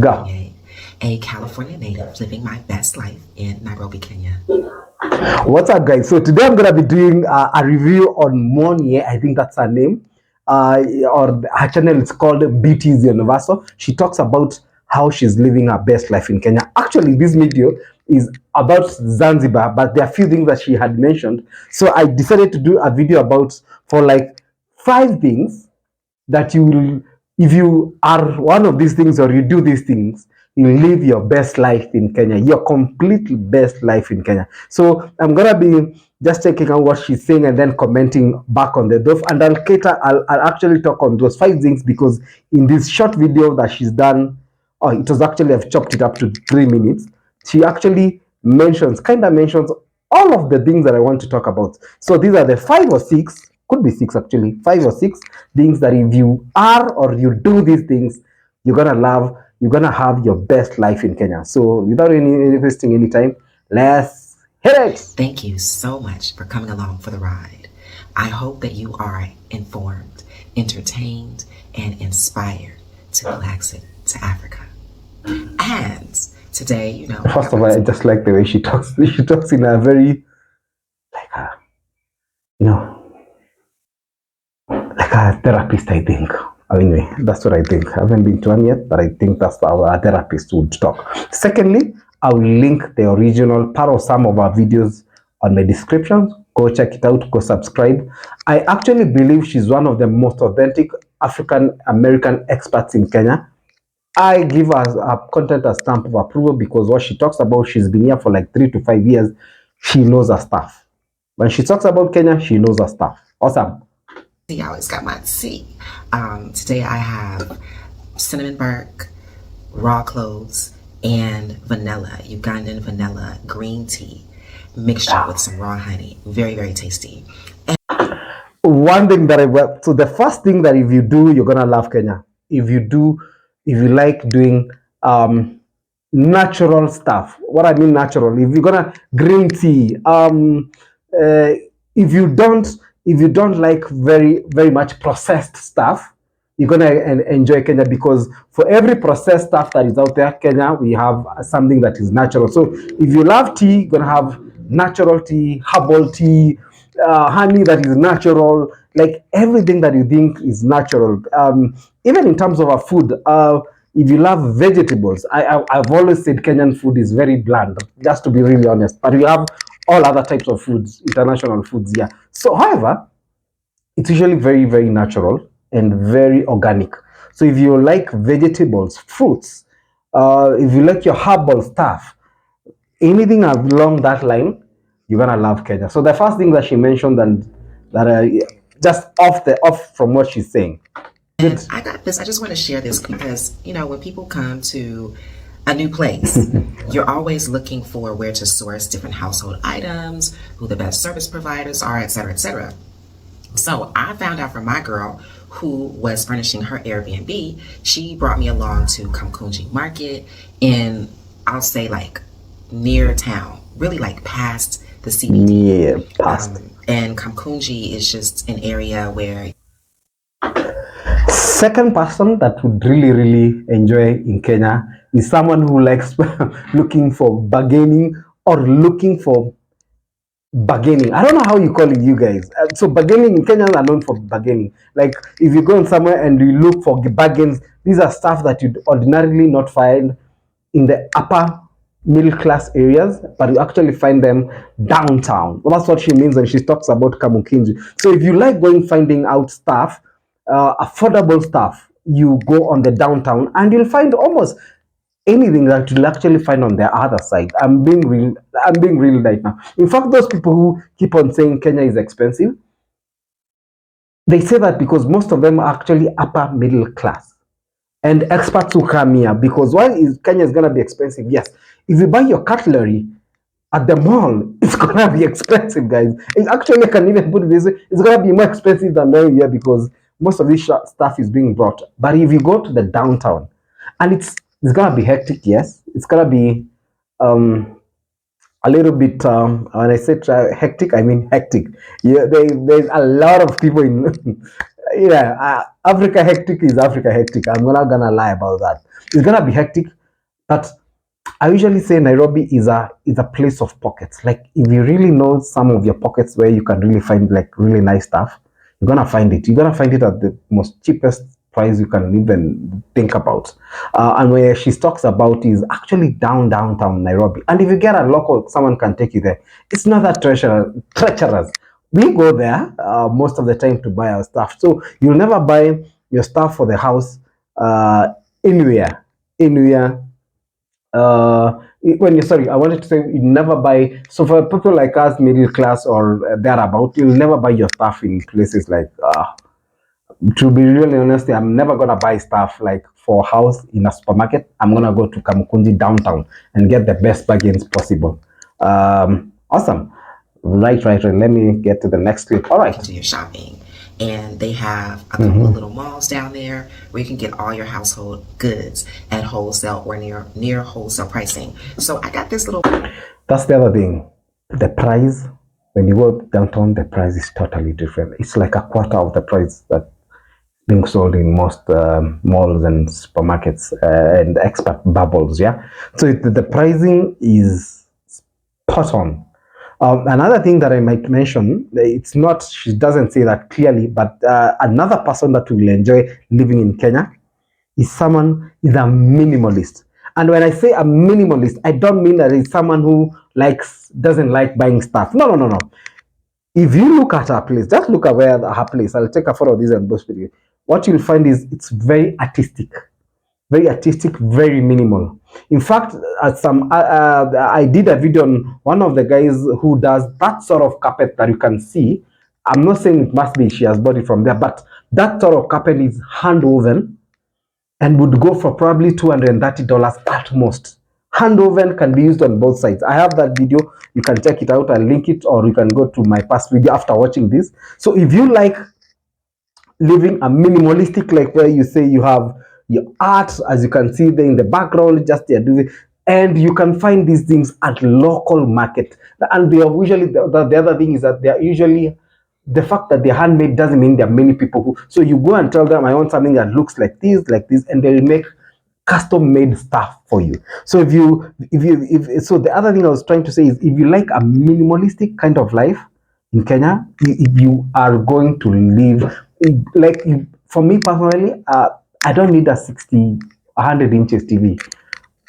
Go. A California native living my best life in Nairobi, Kenya. What's up, guys? So today I'm gonna be doing a review on Monie. I think that's her name. Or her channel is called Beauty's Universal. She talks about how she's living her best life in Kenya. Actually, this video is about Zanzibar, but there are a few things that she had mentioned. So I decided to do a video about for like 5 things that you will, if you are one of these things or you do these things, you live your best life in Kenya, your completely best life in Kenya. So I'm gonna be just checking out what she's saying and then commenting back on the those, and I'll actually talk on those 5 things because in this short video that she's done, oh, it was actually, I've chopped it up to 3 minutes. She actually kind of mentions all of the things that I want to talk about. So these are the 5 or 6, could be 6 actually, 5 or 6 things that if you are or you do these things, you're gonna have your best life in Kenya. So without any wasting any time, let's hit it. Thank you so much for coming along for the ride. I hope that you are informed, entertained, and inspired to go exit to Africa. And today, first of all, I just like the way she talks. She talks in a very like a therapist, I think. Anyway, that's what I think. I haven't been to one yet, but I think that's how a therapist would talk. Secondly, I will link the original part of some of our videos on my description. Go check it out, go subscribe. I actually believe she's one of the most authentic African American expats in Kenya. I give her content a stamp of approval because what she talks about, she's been here for like 3 to 5 years. She knows her stuff. When she talks about Kenya, she knows her stuff. Awesome. I always got my tea. Today I have cinnamon bark, raw cloves, and vanilla, Ugandan vanilla green tea mixture with some raw honey. Very, very tasty. One thing that so the first thing that if you do, you're gonna love Kenya. If you like doing natural stuff. What I mean natural, if you're gonna green tea, if you don't like very, very much processed stuff, you're gonna enjoy Kenya because for every processed stuff that is out there, Kenya, we have something that is natural. So if you love tea, you're gonna have natural tea, herbal tea, honey that is natural, like everything that you think is natural. Even in terms of our food, if you love vegetables, I've always said Kenyan food is very bland, just to be really honest. But we have all other types of foods, international foods, yeah. So, however, it's usually very, very natural and very organic. So if you like vegetables, fruits, if you like your herbal stuff, anything along that line, you're gonna love Kenya. So the first thing that she mentioned, and that just off from what she's saying. And I got this. I just want to share this because when people come to a new place, you're always looking for where to source different household items, who the best service providers are, etc., etc. So I found out from my girl who was furnishing her Airbnb. She brought me along to Kamkunji Market in, I'll say, like near town, really like past the CBD. Yeah, past. And Kamkunji is just an area where. Second person that would really, really enjoy in Kenya is someone who likes looking for bargaining or looking for bargaining. I don't know how you call it, you guys. So bargaining in Kenya are known for bargaining. Like if you go somewhere and you look for bargains, these are stuff that you'd ordinarily not find in the upper middle class areas, but you actually find them downtown. Well, that's what she means when she talks about Kamukinji. So if you like finding out stuff, affordable stuff, you go on the downtown and you'll find almost anything that you'll actually find on the other side. I'm being real right now. In fact, those people who keep on saying Kenya is expensive, they say that because most of them are actually upper middle class and expats who come here. Because why is Kenya is gonna be expensive? Yes, if you buy your cutlery at the mall, it's gonna be expensive, guys. It actually, I can even put it this way, it's gonna be more expensive than down here because most of this stuff is being brought. But if you go to the downtown, and it's gonna be hectic, yes, it's gonna be a little bit, when I say hectic, I mean hectic. Yeah, there's a lot of people in yeah, Africa hectic is Africa hectic. I'm not gonna lie about that. It's gonna be hectic, but I usually say Nairobi is a place of pockets. Like if you really know some of your pockets where you can really find like really nice stuff, you're gonna find it. You're gonna find it at the most cheapest price you can even think about. And where she talks about is actually downtown Nairobi. And if you get a local, someone can take you there. It's not that treacherous. We go there most of the time to buy our stuff. So you'll never buy your stuff for the house anywhere, anywhere when you sorry, I wanted to say you never buy. So for people like us, middle class or thereabout, you'll never buy your stuff in places like. To be really honest, I'm never gonna buy stuff like for house in a supermarket. I'm gonna go to Kamukunji downtown and get the best bargains possible. Awesome. Right. Let me get to the next clip. All right. Do your shopping. And they have a couple of little malls down there where you can get all your household goods at wholesale or near wholesale pricing. So I got this little. That's the other thing. The price, when you go downtown, the price is totally different. It's like a quarter of the price that being sold in most malls and supermarkets and expat bubbles. Yeah, so the pricing is spot on. Another thing that I might mention, it's not, she doesn't say that clearly, but another person that will enjoy living in Kenya is a minimalist. And when I say a minimalist, I don't mean that it's someone who doesn't like buying stuff. No. If you look at her place, just look at where her place. I'll take a photo of this and post video. What you'll find is it's very artistic, very minimal. In fact, I did a video on one of the guys who does that sort of carpet that you can see. I'm not saying it must be she has bought it from there, but that sort of carpet is hand woven and would go for probably $230 at most. Hand woven can be used on both sides. I have that video. You can check it out. I'll link it, or you can go to my past video after watching this. So if you like living a minimalistic, like where you say you have your art, as you can see there in the background, just there doing, and you can find these things at local market. And they are usually the other thing is that they are usually, the fact that they're handmade doesn't mean there are many people who, so you go and tell them I want something that looks like this, and they'll make custom made stuff for you. So if so the other thing I was trying to say is, if you like a minimalistic kind of life in Kenya, if you are going to live like, for me personally, I don't need a 100 inches TV.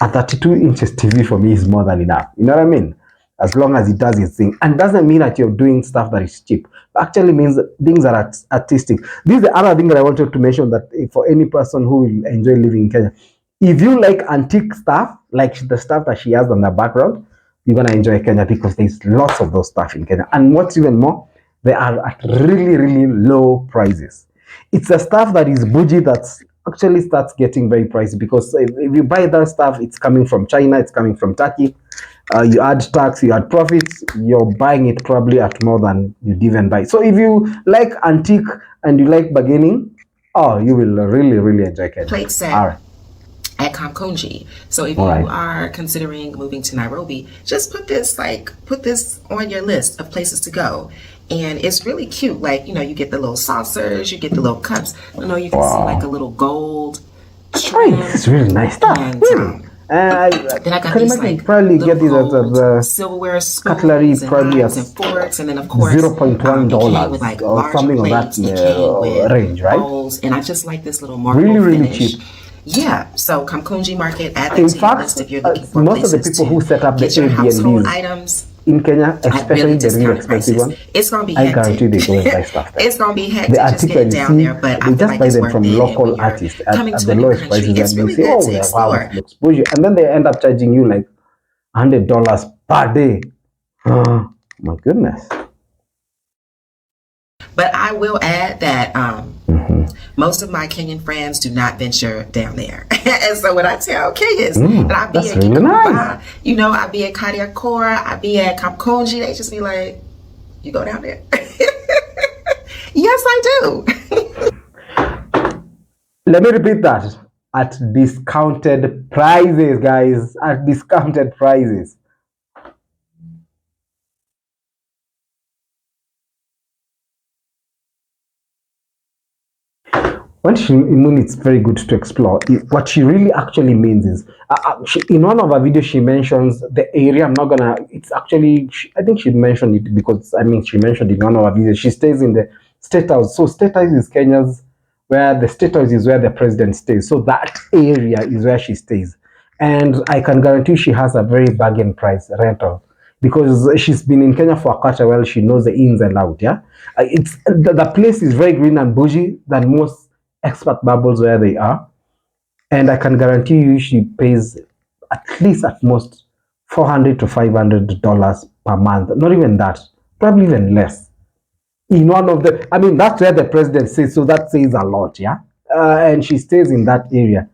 A 32 inches TV for me is more than enough. You know what I mean? As long as it does its thing. And doesn't mean that you're doing stuff that is cheap. It actually means things that are artistic. This is the other thing that I wanted to mention, that for any person who will enjoy living in Kenya, if you like antique stuff, like the stuff that she has on the background, you're going to enjoy Kenya, because there's lots of those stuff in Kenya. And what's even more, they are at really low prices. It's the stuff that is bougie that actually starts getting very pricey, because if you buy that stuff, it's coming from China, it's coming from Turkey. You add tax, you add profits, you're buying it probably at more than you'd even buy. So if you like antique and you like bargaining, oh, you will really enjoy Kenya. Plate set. All right. At Kamkunji. So if you are considering moving to Nairobi, just put this on your list of places to go. And it's really cute. Like, you get the little saucers, you get the little cups. You can see like a little gold trim. It's really nice stuff. And then I got these like probably get these at the silverware cutlery, probably and forks, and then of course $0.1 with like or something of that range, right? Bowls, and I just like this little marble really finish. Cheap. Yeah, so Kamkunji Market, add in that to fact, your list if you're looking for most of the people who set up the household Airbnbs items in Kenya, especially the really expensive one, it's gonna be I guarantee they go and buy stuff there. It's gonna be hectic. The article you down see, there, but they just buy them from local artists at the lowest prices, and they say, oh, wow, it looks bougie, and then they end up charging you like $100 per day. Oh, my goodness. But I will add that most of my Kenyan friends do not venture down there. And so when I tell Kenyans that I be at really nice. I be at Kariakora, I be at Kamkunji, they just be like, you go down there? Yes, I do. Let me repeat that. At discounted prices, guys. At discounted prices. when she mean it's very good to explore, what she really actually means is in one of her videos she mentions the area. I'm not gonna, it's actually I think she mentioned it because I mean she mentioned it in one of her videos. She stays in the State House. So State House is Kenya's, where the State House is where the president stays, so that area is where she stays. And I can guarantee she has a very bargain price rental because she's been in Kenya for quite a while. She knows the ins and out. Yeah, it's the place is very green and bougie than most expat bubbles where they are. And I can guarantee you she pays at least at most $400 to $500 per month. Not even that, probably even less. In one of the, I mean, that's where the president stays, so that says a lot, yeah. And she stays in that area.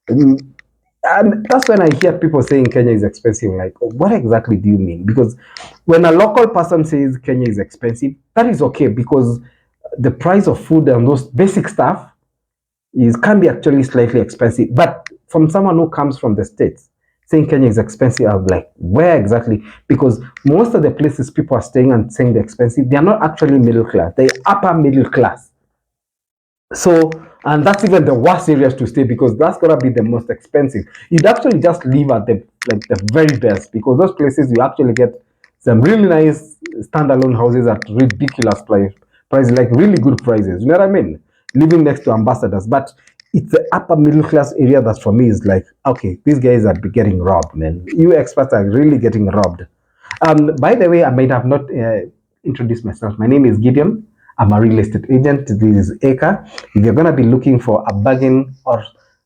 And that's when I hear people saying Kenya is expensive. Like, what exactly do you mean? Because when a local person says Kenya is expensive, that is okay because the price of food and those basic stuff is can be actually slightly expensive. But from someone who comes from the States, saying Kenya is expensive, I'm like, where exactly? Because most of the places people are staying and saying they're expensive, they are not actually middle class, they're upper middle class. So, and that's even the worst areas to stay because that's gonna be the most expensive. You'd actually just live at the like the very best because those places you actually get some really nice standalone houses at ridiculous price, like really good prices. You know what I mean? Living next to ambassadors, but it's the upper middle class area that for me is like, okay, these guys are getting robbed, man. You expats are really getting robbed. By the way, I might have not introduced myself. My name is Gideon. I'm a real estate agent. This is Eka. If you're gonna be looking for a bargain or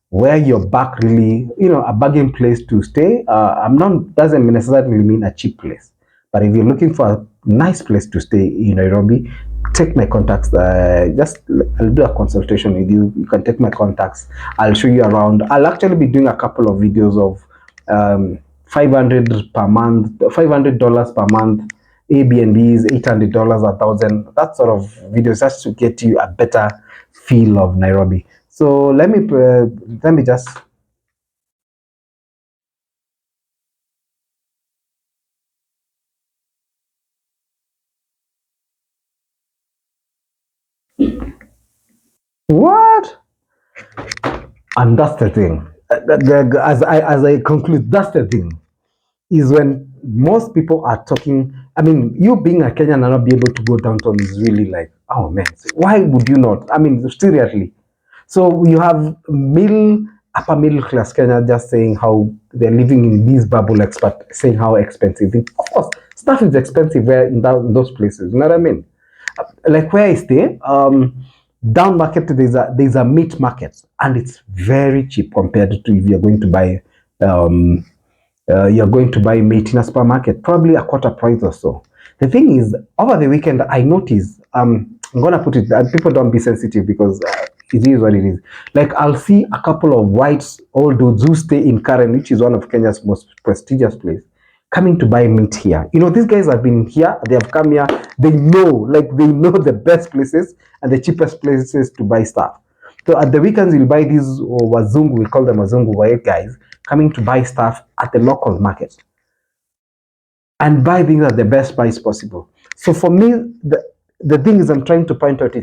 where you're back really, a bargain place to stay, I'm not doesn't necessarily mean a cheap place. But if you're looking for a nice place to stay in Nairobi, take my contacts. Just I'll do a consultation with you. You can take my contacts. I'll show you around. I'll actually be doing a couple of videos of 500 per month, $500 per month, Airbnbs, $800, 1,000. That sort of videos just to get you a better feel of Nairobi. So let me just. What? And that's the thing. As I conclude, that's the thing. Is when most people are talking. I mean, you being a Kenyan and not be able to go downtown is really like, oh man, why would you not? I mean, seriously. So you have upper middle class Kenya just saying how they're living in these bubble, expat saying how expensive. Of course, stuff is expensive where in those places. You know what I mean? Like where I stay, down market there's a meat market and it's very cheap compared to if um, you're going to buy meat in a supermarket, probably a quarter price or so. The thing is, over the weekend, I noticed, I'm going to put it, people don't be sensitive because it is what it is. Like, I'll see a couple of white old dudes who stay in Karen, which is one of Kenya's most prestigious places, coming to buy meat here. These guys have been here, they have come here, they know the best places and the cheapest places to buy stuff. So at the weekends, you'll buy these wazungu, we call them wazungu white guys, coming to buy stuff at the local market and buy things at the best price possible. So for me, the thing is I'm trying to point out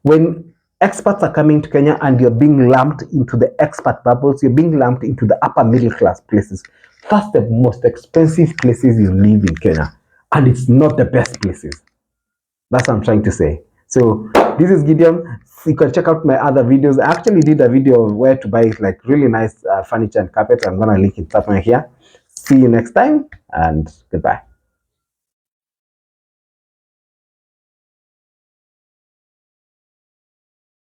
when expats are coming to Kenya and you're being lumped into the expat bubbles, you're being lumped into the upper middle class places. That's the most expensive places you live in Kenya. And it's not the best places. That's what I'm trying to say. So this is Gideon. You can check out my other videos. I actually did a video of where to buy like really nice furniture and carpet. I'm gonna link it somewhere here. See you next time and goodbye.